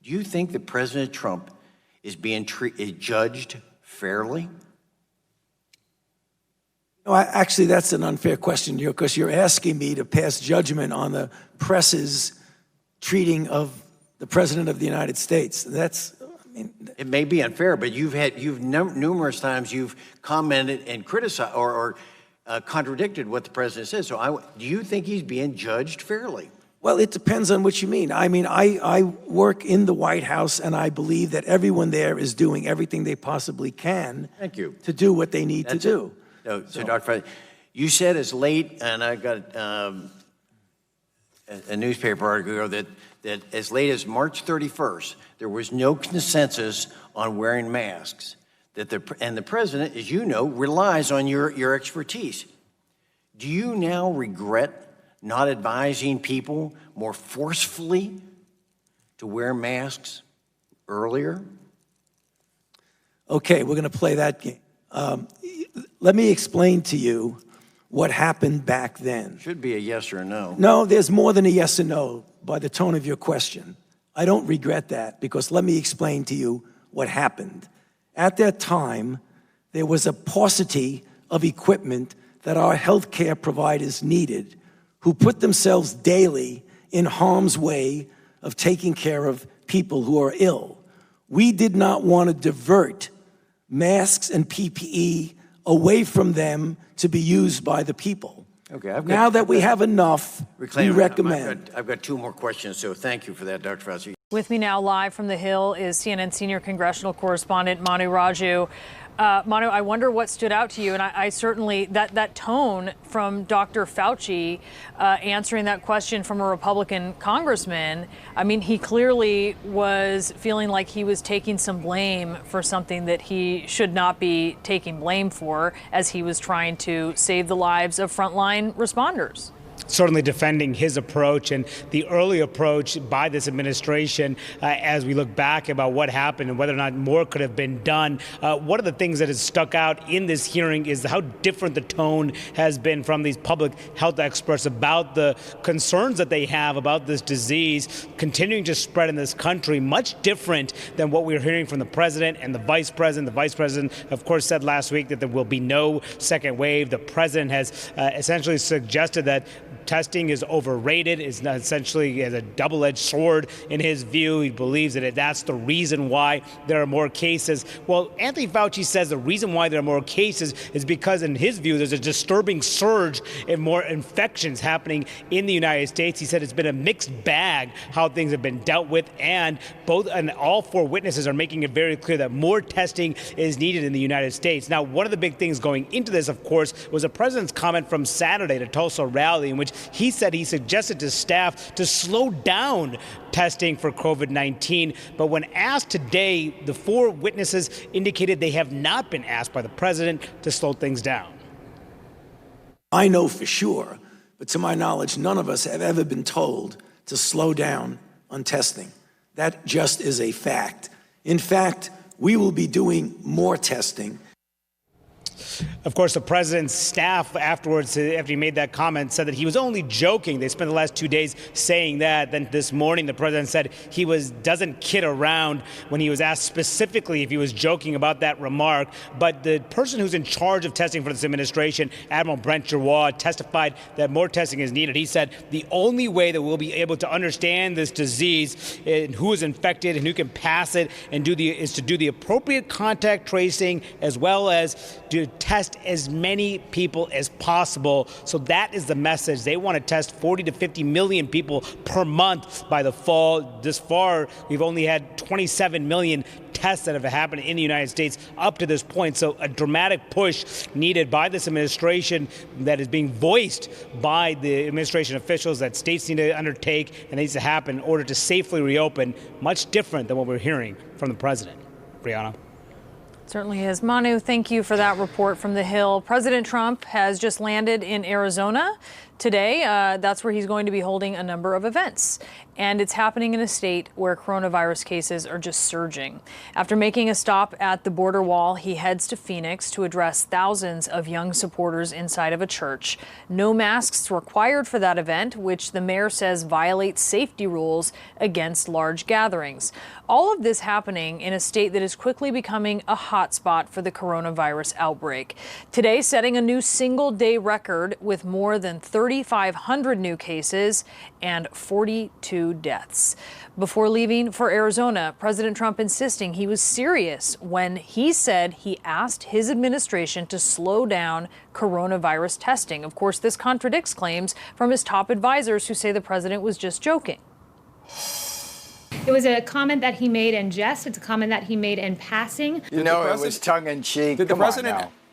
Do you think that President Trump is being judged fairly? No, actually, that's an unfair question, because you're asking me to pass judgment on the press's treating of the President of the United States. It may be unfair, but numerous times you've commented and criticized or contradicted what the president says. So do you think he's being judged fairly? Well, it depends on what you mean. I work in the White House, and I believe that everyone there is doing everything they possibly can to do what they need to do. So, Dr. Fauci, you said as late, and I got a newspaper article that as late as March 31st, there was no consensus on wearing masks. And the president, as you know, relies on your expertise. Do you now regret not advising people more forcefully to wear masks earlier? Okay, we're going to play that game. Let me explain to you what happened back then. Should be a yes or a no. No, there's more than a yes or no by the tone of your question. I don't regret that, because let me explain to you what happened. At that time, there was a paucity of equipment that our healthcare providers needed, who put themselves daily in harm's way of taking care of people who are ill. We did not want to divert masks and PPE away from them to be used by the people. Okay. Now that we have enough, we recommend. I've got two more questions, so thank you for that, Dr. Fauci. With me now live from the Hill is CNN senior congressional correspondent Manu Raju. Manu, I wonder what stood out to you, and I certainly, that tone from Dr. Fauci answering that question from a Republican congressman, I mean, he clearly was feeling like he was taking some blame for something that he should not be taking blame for, as he was trying to save the lives of frontline responders. Certainly defending his approach and the early approach by this administration as we look back about what happened and whether or not more could have been done. One of the things that has stuck out in this hearing is how different the tone has been from these public health experts about the concerns that they have about this disease continuing to spread in this country, much different than what we're hearing from the president and the vice president. The vice president, of course, said last week that there will be no second wave. The president has essentially suggested that testing is overrated, is essentially as a double-edged sword in his view. He believes that that's the reason why there are more cases. Well, Anthony Fauci says the reason why there are more cases is because, in his view, there's a disturbing surge in more infections happening in the United States. He said it's been a mixed bag how things have been dealt with, and all four witnesses are making it very clear that more testing is needed in the United States. Now, one of the big things going into this, of course, was the president's comment from Saturday at a Tulsa rally in which he said he suggested to staff to slow down testing for COVID-19. But when asked today, the four witnesses indicated they have not been asked by the president to slow things down. I know for sure, but to my knowledge, none of us have ever been told to slow down on testing. That just is a fact. In fact, we will be doing more testing. Of course, the president's staff afterwards, after he made that comment, said that he was only joking. They spent the last 2 days saying that. Then this morning, the president said he doesn't kid around when he was asked specifically if he was joking about that remark. But the person who's in charge of testing for this administration, Admiral Brent Giroir, testified that more testing is needed. He said the only way that we'll be able to understand this disease and who is infected and who can pass it is to do the appropriate contact tracing, as well as to test as many people as possible. So that is the message. They want to test 40 to 50 million people per month by the fall. This far, we've only had 27 million tests that have happened in the United States up to this point. So a dramatic push needed by this administration that is being voiced by the administration officials that states need to undertake and needs to happen in order to safely reopen, much different than what we're hearing from the president. Brianna. Certainly is. Manu, thank you for that report from the Hill. President Trump has just landed in Arizona today. That's where he's going to be holding a number of events. and it's happening in a state where coronavirus cases are just surging. After making a stop at the border wall, he heads to Phoenix to address thousands of young supporters inside of a church. No masks required for that event, which the mayor says violates safety rules against large gatherings. All of this happening in a state that is quickly becoming a hotspot for the coronavirus outbreak. Today, setting a new single-day record with more than 3,500 new cases and 42 deaths. Before leaving for Arizona, President Trump insisting he was serious when he said he asked his administration to slow down coronavirus testing. Of course, this contradicts claims from his top advisors who say the president was just joking. It was a comment that he made in jest. It's a comment that he made in passing. You know, it was tongue-in-cheek.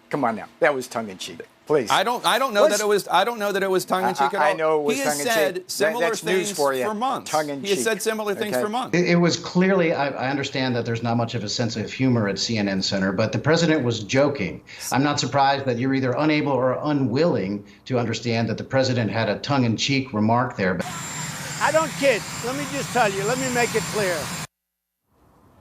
Come on now. That was tongue-in-cheek. Please. I don't know that it was tongue-in-cheek at all. I know it was tongue-in-cheek. He has said similar things for months. Tongue-in-cheek. He has said similar things for months. It was clearly, I understand that there's not much of a sense of humor at CNN Center, but the president was joking. I'm not surprised that you're either unable or unwilling to understand that the president had a tongue-in-cheek remark there. I don't kid. Let me just tell you. Let me make it clear.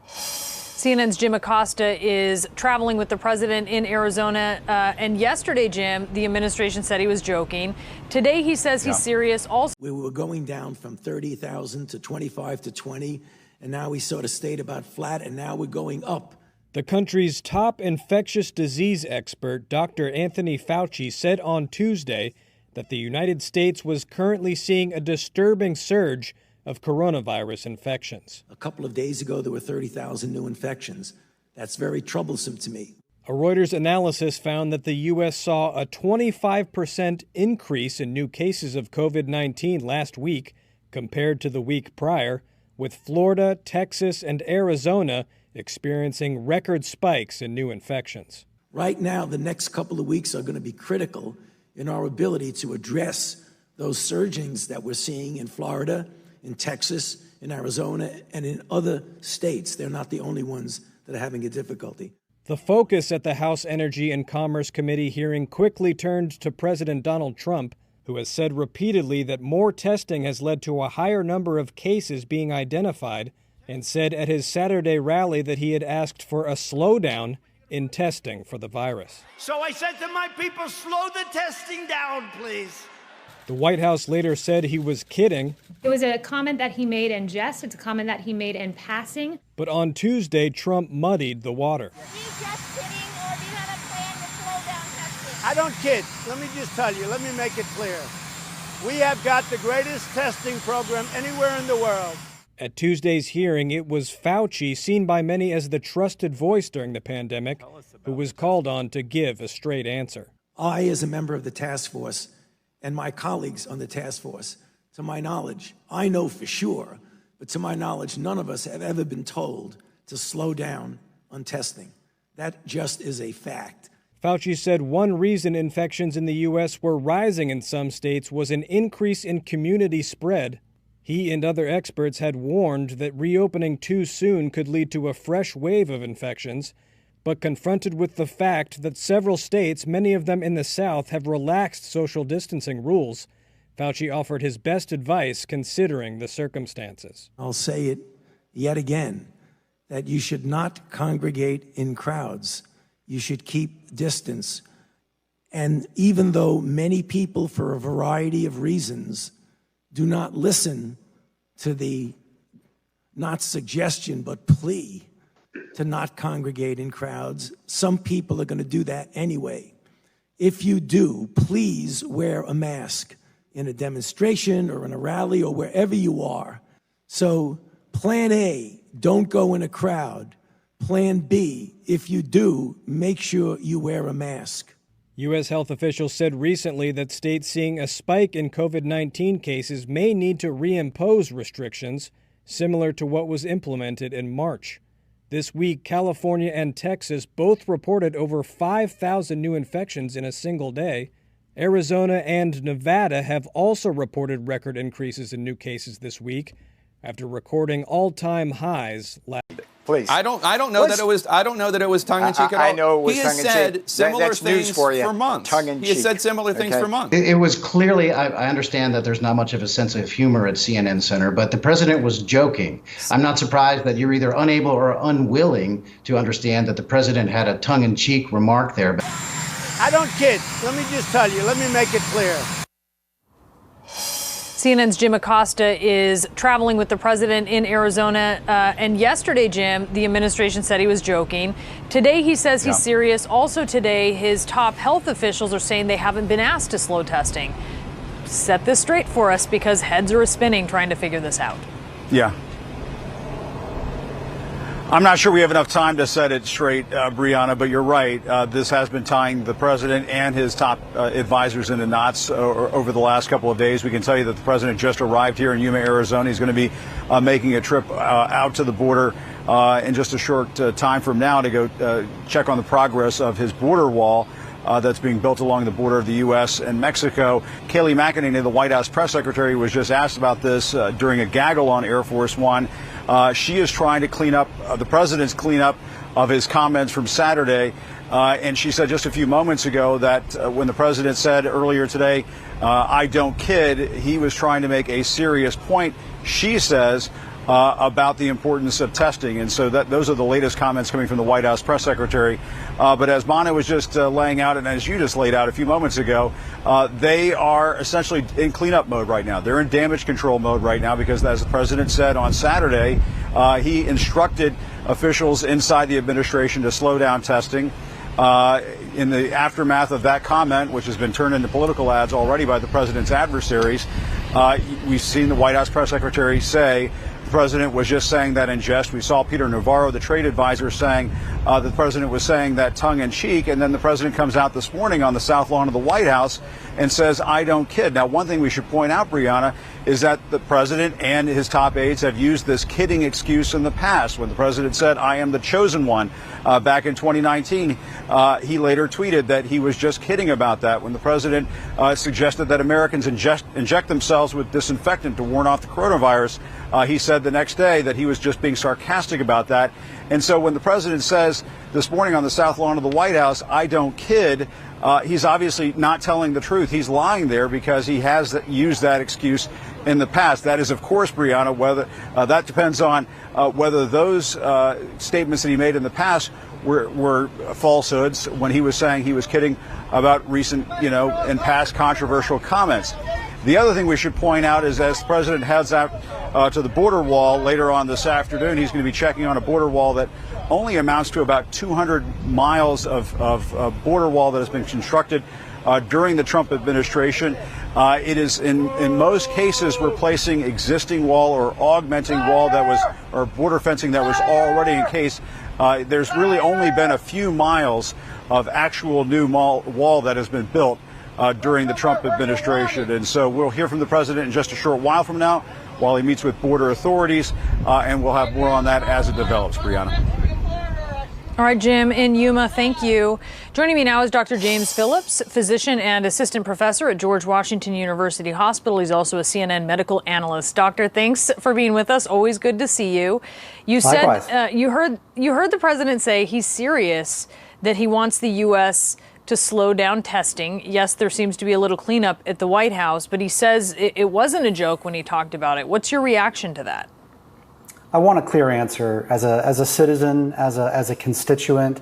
CNN's Jim Acosta is traveling with the president in Arizona. And yesterday, Jim, the administration said he was joking. Today, he says he's serious. Also, We were going down from 30,000 to 25 to 20, and now we sort of stayed about flat, and now we're going up. The country's top infectious disease expert, Dr. Anthony Fauci, said on Tuesday that the United States was currently seeing a disturbing surge of coronavirus infections. A couple of days ago, there were 30,000 new infections. That's very troublesome to me. A Reuters analysis found that the U.S. saw a 25% increase in new cases of COVID-19 last week compared to the week prior, with Florida, Texas, and Arizona experiencing record spikes in new infections. Right now, the next couple of weeks are going to be critical in our ability to address those surgings that we're seeing in Florida, in Texas, in Arizona, and in other states. They're not the only ones that are having a difficulty. The focus at the House Energy and Commerce Committee hearing quickly turned to President Donald Trump, who has said repeatedly that more testing has led to a higher number of cases being identified, and said at his Saturday rally that he had asked for a slowdown in testing for the virus. So I said to my people, slow the testing down, please. The White House later said he was kidding. It was a comment that he made in jest. It's a comment that he made in passing. But on Tuesday, Trump muddied the water. Are you just kidding, or do you have a plan to slow down testing? I don't kid. Let me just tell you. Let me make it clear. We have got the greatest testing program anywhere in the world. At Tuesday's hearing, it was Fauci, seen by many as the trusted voice during the pandemic, who was called on to give a straight answer. I, as a member of the task force, and my colleagues on the task force, to my knowledge, I know for sure, but to my knowledge, none of us have ever been told to slow down on testing. That just is a fact. Fauci said one reason infections in the U.S. were rising in some states was an increase in community spread. He and other experts had warned that reopening too soon could lead to a fresh wave of infections, but confronted with the fact that several states, many of them in the South, have relaxed social distancing rules, Fauci offered his best advice considering the circumstances. I'll say it yet again, that you should not congregate in crowds. You should keep distance. And even though many people, for a variety of reasons, do not listen to the, not suggestion, but plea to not congregate in crowds, some people are going to do that anyway. If you do, please wear a mask in a demonstration or in a rally or wherever you are. So plan A, don't go in a crowd. Plan B, if you do, make sure you wear a mask. U.S. health officials said recently that states seeing a spike in COVID-19 cases may need to reimpose restrictions similar to what was implemented in March. This week, California and Texas both reported over 5,000 new infections in a single day. Arizona and Nevada have also reported record increases in new cases this week. after recording all-time highs last. Please. I don't know that it was tongue in cheek at all. I know it was he tongue has in cheek. said similar That's things news for you. months. Tongue in He has cheek. said similar things for months. It was clearly, I understand that there's not much of a sense of humor at CNN Center, but the president was joking. I'm not surprised that you're either unable or unwilling to understand that the president had a tongue in cheek remark there. I don't kid. Let me just tell you. Let me make it clear. CNN's Jim Acosta is traveling with the president in Arizona. And yesterday, Jim, the administration said he was joking. Today, he says he's serious. Also today, his top health officials are saying they haven't been asked to slow testing. Set this straight for us, because heads are spinning trying to figure this out. Yeah. I'm not sure we have enough time to set it straight, Brianna, but you're right. This has been tying the president and his top advisors into knots over the last couple of days. We can tell you that the president just arrived here in Yuma, Arizona. He's going to be making a trip out to the border in just a short time from now to go check on the progress of his border wall that's being built along the border of the U.S. and Mexico. Kayleigh McEnany, the White House press secretary, was just asked about this during a gaggle on Air Force One. She is trying to clean up the president's cleanup of his comments from Saturday. And she said just a few moments ago that when the president said earlier today, I don't kid, he was trying to make a serious point, she says, about the importance of testing. And so those are the latest comments coming from the White House press secretary. But as Mana was just laying out, and as you just laid out a few moments ago, they are essentially in cleanup mode right now. They're in damage control mode right now because, as the president said on Saturday, he instructed officials inside the administration to slow down testing. In the aftermath of that comment, which has been turned into political ads already by the president's adversaries, we've seen the White House press secretary say the president was just saying that in jest. We saw Peter Navarro, the trade advisor, saying the president was saying that tongue in cheek. And then the president comes out this morning on the South Lawn of the White House and says, I don't kid. Now, one thing we should point out, Brianna, is that the president and his top aides have used this kidding excuse in the past. When the president said, I am the chosen one, back in 2019, he later tweeted that he was just kidding about that. When the president suggested that Americans inject themselves with disinfectant to warn off the coronavirus, he said the next day that he was just being sarcastic about that. And so when the president says this morning on the South Lawn of the White House, I don't kid, he's obviously not telling the truth. He's lying there because he has used that excuse in the past. That is, of course, Brianna, whether that depends on whether those statements that he made in the past were falsehoods when he was saying he was kidding about recent, and past controversial comments. The other thing we should point out is as the president heads out to the border wall later on this afternoon, he's going to be checking on a border wall that only amounts to about 200 miles of border wall that has been constructed during the Trump administration. It is in most cases replacing existing wall or augmenting wall or border fencing that was already in case. There's really only been a few miles of actual new wall that has been built during the Trump administration. And so we'll hear from the president in just a short while from now while he meets with border authorities, and we'll have more on that as it develops, Brianna. All right, Jim, in Yuma, thank you. Joining me now is Dr. James Phillips, physician and assistant professor at George Washington University Hospital. He's also a CNN medical analyst. Doctor, thanks for being with us. Always good to see you. You said you heard the president say he's serious, that he wants the U.S. to slow down testing. Yes, there seems to be a little cleanup at the White House, but he says it wasn't a joke when he talked about it. What's your reaction to that? I want a clear answer as a citizen, as a constituent,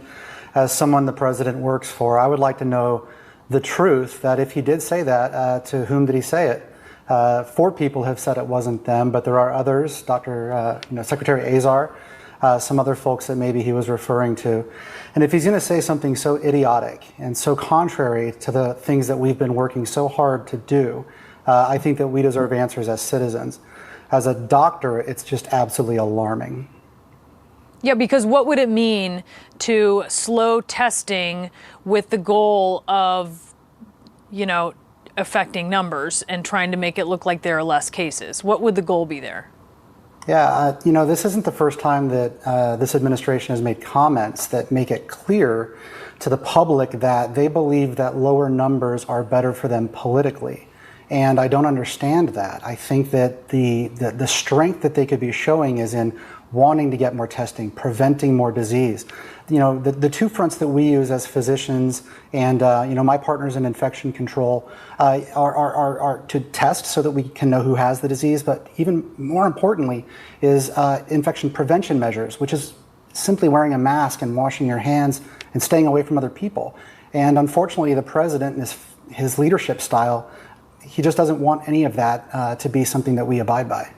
as someone the president works for. I would like to know the truth, that if he did say that, to whom did he say it? 4 people have said it wasn't them, but there are others, Secretary Azar, some other folks that maybe he was referring to. And if he's going to say something so idiotic and so contrary to the things that we've been working so hard to do, I think that we deserve answers as citizens. As a doctor, it's just absolutely alarming. Yeah, because what would it mean to slow testing with the goal of, affecting numbers and trying to make it look like there are less cases? What would the goal be there? Yeah, this isn't the first time that this administration has made comments that make it clear to the public that they believe that lower numbers are better for them politically. And I don't understand that. I think that the strength that they could be showing is in wanting to get more testing, preventing more disease. You know, the two fronts that we use as physicians and, you know, my partners in infection control are to test so that we can know who has the disease, but even more importantly is infection prevention measures, which is simply wearing a mask and washing your hands and staying away from other people. And unfortunately, the president and his leadership style, he just doesn't want any of that to be something that we abide by.